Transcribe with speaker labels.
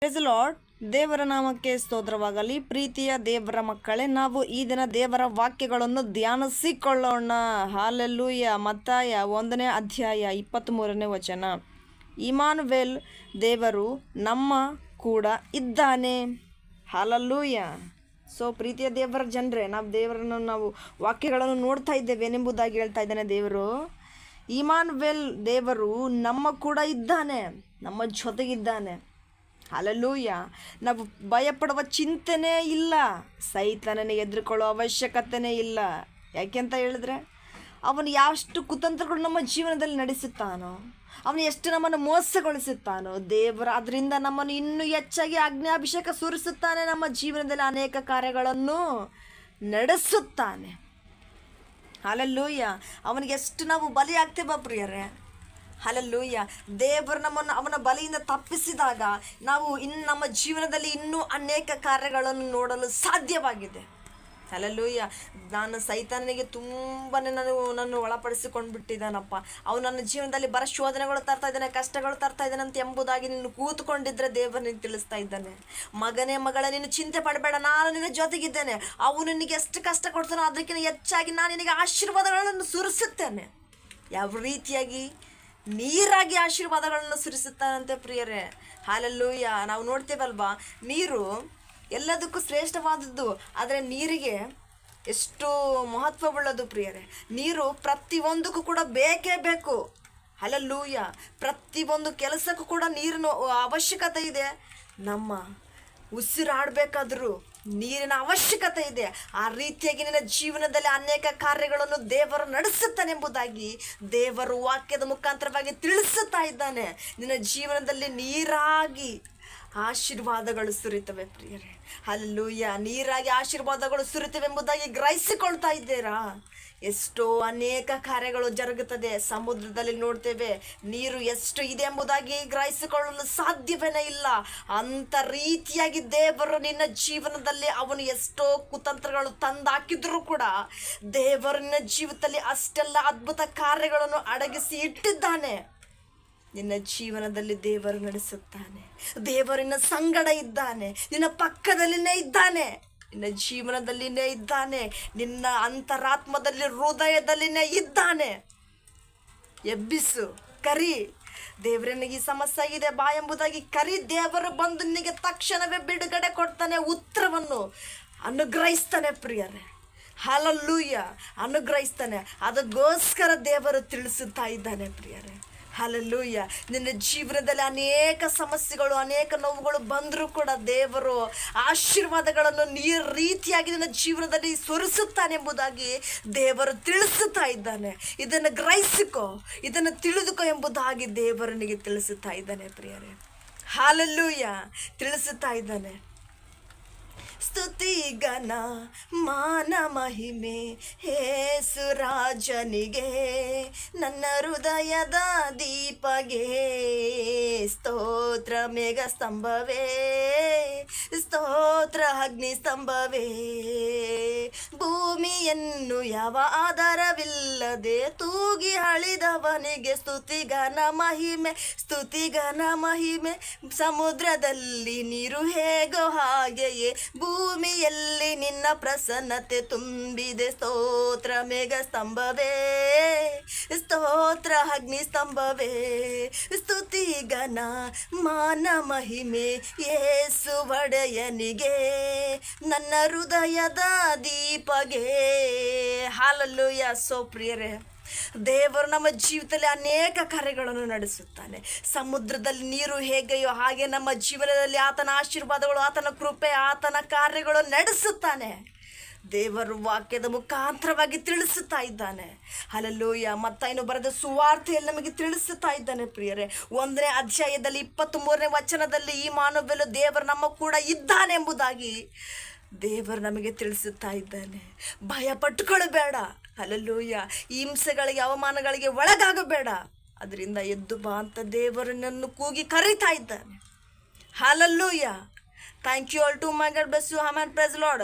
Speaker 1: Praise lord. ದೇವರ ನಾಮಕ್ಕೆ ಸ್ತೋತ್ರವಾಗಲಿ. ಪ್ರೀತಿಯ ದೇವರ ಮಕ್ಕಳೇ, ನಾವು ಈ ದಿನ ದೇವರ ವಾಕ್ಯಗಳನ್ನು ಧ್ಯಾನಿಸಿಕೊಳ್ಳೋಣ. ಹಾಲೆಲೂಯ. ಮತ್ತಾಯ 1ನೇ ಅಧ್ಯಾಯ 23ನೇ ವಚನ. ಇಮಾನುವೇಲ್, ದೇವರು ನಮ್ಮ ಕೂಡ ಇದ್ದಾನೆ. ಹಾಲೆಲೂಯ. ಸೊ ಪ್ರೀತಿಯ ದೇವರ ಜನರೇ, ನಾವು ವಾಕ್ಯಗಳನ್ನು ನೋಡ್ತಾ ಇದ್ದೇವೆನೆಂಬುದಾಗಿ ಹೇಳ್ತಾ ಇದ್ದಾನೆ ದೇವರು. ಇಮಾನುವೇಲ್, ದೇವರು ನಮ್ಮ ಕೂಡ ಇದ್ದಾನೆ, ನಮ್ಮ ಜೊತೆಗಿದ್ದಾನೆ. ಹಾಲೆಲೂಯ. ನಾವು ಭಯಪಡುವ ಚಿಂತೆನೇ ಇಲ್ಲ, ಸೈತಾನನೇ ಎದುರುಕೊಳ್ಳೋ ಅವಶ್ಯಕತೆನೇ ಇಲ್ಲ. ಯಾಕೆಂತ ಹೇಳಿದ್ರೆ ಅವನು ಎಷ್ಟು ಕುತಂತ್ರಗಳು ನಮ್ಮ ಜೀವನದಲ್ಲಿ ನಡೆಸುತ್ತಾನೋ, ಅವನು ಎಷ್ಟು ನಮ್ಮನ್ನು ಮೋಸಗೊಳಿಸುತ್ತಾನೋ, ದೇವರು ಅದರಿಂದ ನಮ್ಮನ್ನು ಇನ್ನೂ ಹೆಚ್ಚಾಗಿ ಅಗ್ನಿಯಾಭಿಷೇಕ ಸುರಿಸುತ್ತಾನೆ. ನಮ್ಮ ಜೀವನದಲ್ಲಿ ಅನೇಕ ಕಾರ್ಯಗಳನ್ನು ನಡೆಸುತ್ತಾನೆ. ಹಾಲೆಲೂಯ. ಅವನಿಗೆ ಎಷ್ಟು ನಾವು ಬಲಿ ಆಗ್ತೇವ ಪ್ರಿಯರೇ. ಹಾಲೆಲೂಯ. ದೇವರು ನಮ್ಮನ್ನು ಅವನ ಬಲಿಯಿಂದ ತಪ್ಪಿಸಿದಾಗ ನಾವು ನಮ್ಮ ಜೀವನದಲ್ಲಿ ಇನ್ನೂ ಅನೇಕ ಕಾರ್ಯಗಳನ್ನು ನೋಡಲು ಸಾಧ್ಯವಾಗಿದೆ. ಹಾಲೆಲೂಯ. ನಾನು ಸೈತಾನನಿಗೆ ತುಂಬಾ ನನ್ನ ಒಳಪಡಿಸಿಕೊಂಡು ಬಿಟ್ಟಿದ್ದಾನಪ್ಪ. ಅವನು ನನ್ನ ಜೀವನದಲ್ಲಿ ಬರೋ ಶೋಧನೆಗಳು ತರ್ತಾ ಇದ್ದಾನೆ, ಕಷ್ಟಗಳು ತರ್ತಾ ಇದ್ದಾನೆ ಅಂತ ಎಂಬುದಾಗಿ ನೀನು ಕೂತ್ಕೊಂಡಿದ್ರೆ ದೇವರು ನಿನಗೆ ತಿಳಿಸ್ತಾ ಇದ್ದಾನೆ. ಮಗನೇ ಮಗಳ, ನೀನು ಚಿಂತೆ ಪಡಬೇಡ, ನಾನು ನಿನ್ನ ಜೊತೆಗಿದ್ದೇನೆ. ಅವನು ನಿನಗೆ ಎಷ್ಟು ಕಷ್ಟ ಕೊಡ್ತಾನೋ ಅದಕ್ಕಿಂತ ಹೆಚ್ಚಾಗಿ ನಾನು ನಿನಗೆ ಆಶೀರ್ವಾದಗಳನ್ನು ಸುರಿಸುತ್ತೇನೆ. ಯಾವ ರೀತಿಯಾಗಿ ನೀರಾಗಿ ಆಶೀರ್ವಾದಗಳನ್ನು ಸುರಿಸುತ್ತಾನಂತೆ ಪ್ರಿಯರೇ. ಹಾಲೆಲೂಯ. ನಾವು ನೋಡ್ತೇವಲ್ವಾ, ನೀರು ಎಲ್ಲದಕ್ಕೂ ಶ್ರೇಷ್ಠವಾದದ್ದು, ಆದರೆ ನೀರಿಗೆ ಎಷ್ಟು ಮಹತ್ವವುಳ್ಳದು ಪ್ರಿಯರೇ. ನೀರು ಪ್ರತಿಯೊಂದಕ್ಕೂ ಕೂಡ ಬೇಕೇ ಬೇಕು. ಹಾಲೆಲೂಯ. ಪ್ರತಿಯೊಂದು ಕೆಲಸಕ್ಕೂ ಕೂಡ ನೀರಿನ ಅವಶ್ಯಕತೆ ಇದೆ. ನಮ್ಮ ಉಸಿರಾಡಬೇಕಾದ್ರೂ ನೀರಿನ ಅವಶ್ಯಕತೆ ಇದೆ. ಆ ರೀತಿಯಾಗಿ ನಿನ್ನ ಜೀವನದಲ್ಲಿ ಅನೇಕ ಕಾರ್ಯಗಳನ್ನು ದೇವರು ನಡೆಸುತ್ತಾನೆಂಬುದಾಗಿ ದೇವರು ವಾಕ್ಯದ ಮುಖಾಂತರವಾಗಿ ತಿಳಿಸುತ್ತಾ ಇದ್ದಾನೆ. ನಿನ್ನ ಜೀವನದಲ್ಲಿ ನೀರಾಗಿ ಆಶೀರ್ವಾದಗಳು ಸುರಿತವೆ ಪ್ರಿಯರೇ. ಹಲ್ಲೆಲೂಯ. ನೀರಾಗಿ ಆಶೀರ್ವಾದಗಳು ಸುರಿತವೆ ಎಂಬುದಾಗಿ ಗ್ರಹಿಸಿಕೊಳ್ತಾ ಇದ್ದೀರಾ? ಎಷ್ಟೋ ಅನೇಕ ಕಾರ್ಯಗಳು ಜರುಗುತ್ತದೆ. ಸಮುದ್ರದಲ್ಲಿ ನೋಡ್ತೇವೆ, ನೀರು ಎಷ್ಟು ಇದೆ ಎಂಬುದಾಗಿ ಗ್ರಹಿಸಿಕೊಳ್ಳಲು ಸಾಧ್ಯವೇನೇ ಇಲ್ಲ. ಅಂತ ರೀತಿಯಾಗಿ ದೇವರು ನಿನ್ನ ಜೀವನದಲ್ಲಿ ಅವನು ಎಷ್ಟೋ ಕುತಂತ್ರಗಳು ತಂದಾಕಿದ್ರು ಕೂಡ ದೇವರು ನಿನ್ನ ಜೀವಿತದಲ್ಲಿ ಅಷ್ಟೆಲ್ಲ ಅದ್ಭುತ ಕಾರ್ಯಗಳನ್ನು ಅಡಗಿಸಿ ಇಟ್ಟಿದ್ದಾನೆ. ನಿನ್ನ ಜೀವನದಲ್ಲಿ ದೇವರು ನಡೆಸುತ್ತಾನೆ. ದೇವರಿನ ಸಂಗಡ ಇದ್ದಾನೆ, ನಿನ್ನ ಪಕ್ಕದಲ್ಲಿನೇ ಇದ್ದಾನೆ, ನಿನ್ನ ಜೀವನದಲ್ಲಿನೇ ಇದ್ದಾನೆ, ನಿನ್ನ ಅಂತರಾತ್ಮದಲ್ಲಿ ಹೃದಯದಲ್ಲಿನೇ ಇದ್ದಾನೆ. ಎಬ್ಬಿಸು, ಕರಿ. ದೇವರನಿಗೆ ಈ ಸಮಸ್ಯೆ ಆಗಿದೆ ಬಾ ಎಂಬುದಾಗಿ ಕರಿ. ದೇವರು ಬಂದು ನಿನಗೆ ತಕ್ಷಣವೇ ಬಿಡುಗಡೆ ಕೊಡ್ತಾನೆ, ಉತ್ತರವನ್ನು ಅನುಗ್ರಹಿಸ್ತಾನೆ ಪ್ರಿಯರೇ. ಹಾಲೆಲೂಯ. ಅನುಗ್ರಹಿಸ್ತಾನೆ. ಅದಕ್ಕೋಸ್ಕರ ದೇವರು ತಿಳಿಸುತ್ತಾ ಇದ್ದಾನೆ ಪ್ರಿಯರೇ. ಹಾಲೆಲೂಯ. ನಿನ್ನ ಜೀವನದಲ್ಲಿ ಅನೇಕ ಸಮಸ್ಯೆಗಳು, ಅನೇಕ ನೋವುಗಳು ಬಂದರೂ ಕೂಡ ದೇವರು ಆಶೀರ್ವಾದಗಳನ್ನು ರೀತಿಯಾಗಿ ನಿನ್ನ ಜೀವನದಲ್ಲಿ ಸುರಿಸುತ್ತಾನೆಂಬುದಾಗಿ ದೇವರು ತಿಳಿಸುತ್ತಾ ಇದ್ದಾನೆ. ಇದನ್ನು ಗ್ರಹಿಸಿಕೋ, ಇದನ್ನು ತಿಳಿದುಕೋ ಎಂಬುದಾಗಿ ದೇವರನಿಗೆ ತಿಳಿಸುತ್ತಾ ಇದ್ದಾನೆ ಪ್ರಿಯರೇ. ಹಾಲೆಲೂಯ. ತಿಳಿಸುತ್ತಾ ಇದ್ದಾನೆ. ಸ್ತುತಿ ಘನ ಮಾನ ಮಹಿಮೆ ಯೇಸುರಾಜನಿಗೆ, ನನ್ನ ಹೃದಯದ ದೀಪಗೆ ಸ್ತೋತ್ರ ಮೇಘ ಸ್ತಂಭವೇ, ಸ್ತೋತ್ರ ಅಗ್ನಿ ಸ್ತಂಭವೇ. ಭೂಮಿಯನ್ನು ಯಾವ ಆಧಾರವಿಲ್ಲದೆ ತೂಗಿ ಅಳಿದವನಿಗೆ ಸ್ತುತಿಗನ ಮಹಿಮೆ, ಸ್ತುತಿಗನ ಮಹಿಮೆ. ಸಮುದ್ರದಲ್ಲಿ ನೀರು ಹೇಗೋ ಹಾಗೆಯೇ ಭೂಮಿಯಲ್ಲಿ ನಿನ್ನ ಪ್ರಸನ್ನತೆ ತುಂಬಿದೆ. ಸ್ತೋತ್ರ ಮೇಘ ಸ್ತಂಭವೇ, ಸ್ತೋತ್ರ ಅಗ್ನಿ ಸ್ತಂಭವೇ. ಸ್ತುತಿ ಘನ ಮಾನ ಮಹಿಮೆ ಯೇಸು ಒಡೆಯನಿಗೆ, ನನ್ನ ಹೃದಯದ ದೀಪಗೆ. ಹಾಲೆಲೂಯ. ಸೋ ಪ್ರಿಯರೇ, ದೇವರು ನಮ್ಮ ಜೀವಿತದಲ್ಲಿ ಅನೇಕ ಕಾರ್ಯಗಳನ್ನು ನಡೆಸುತ್ತಾನೆ. ಸಮುದ್ರದಲ್ಲಿ ನೀರು ಹೇಗೆಯೋ ಹಾಗೆ ನಮ್ಮ ಜೀವನದಲ್ಲಿ ಆತನ ಆಶೀರ್ವಾದಗಳು, ಆತನ ಕೃಪೆ, ಆತನ ಕಾರ್ಯಗಳು ನಡೆಸುತ್ತಾನೆ. ದೇವರು ವಾಕ್ಯದ ಮುಖಾಂತರವಾಗಿ ತಿಳಿಸುತ್ತಾ ಇದ್ದಾನೆ. ಹಲ್ಲೆಲೂಯ. ಮತ್ತಾಯನು ಬರೆದ ಸುವಾರ್ತೆಯಲ್ಲಿ ನಮಗೆ ತಿಳಿಸುತ್ತಾ ಇದ್ದಾನೆ ಪ್ರಿಯರೇ. 1ನೇ ಅಧ್ಯಾಯದಲ್ಲಿ 23ನೇ ವಚನದಲ್ಲಿ ಇಮಾನುವೇಲ್, ದೇವರು ನಮ್ಮ ಕೂಡ ಇದ್ದಾನೆ ಎಂಬುದಾಗಿ ದೇವರು ನಮಗೆ ತಿಳಿಸುತ್ತಾ ಇದ್ದಾನೆ. ಭಯ ಪಟ್ಟುಕೊಳ್ಳಬೇಡ. ಹಲ್ಲೆಲೂಯ. ಹಿಂಸೆಗಳಿಗೆ, ಅವಮಾನಗಳಿಗೆ ಒಳಗಾಗಬೇಡ. ಅದರಿಂದ ಎದ್ದು ಬಾ ಅಂತ ದೇವರನ್ನು ಕೂಗಿ ಕರೀತಾ ಇದ್ದಾನೆ. Hallelujah. Thank you all to my God bless you. Amen. Praise lord.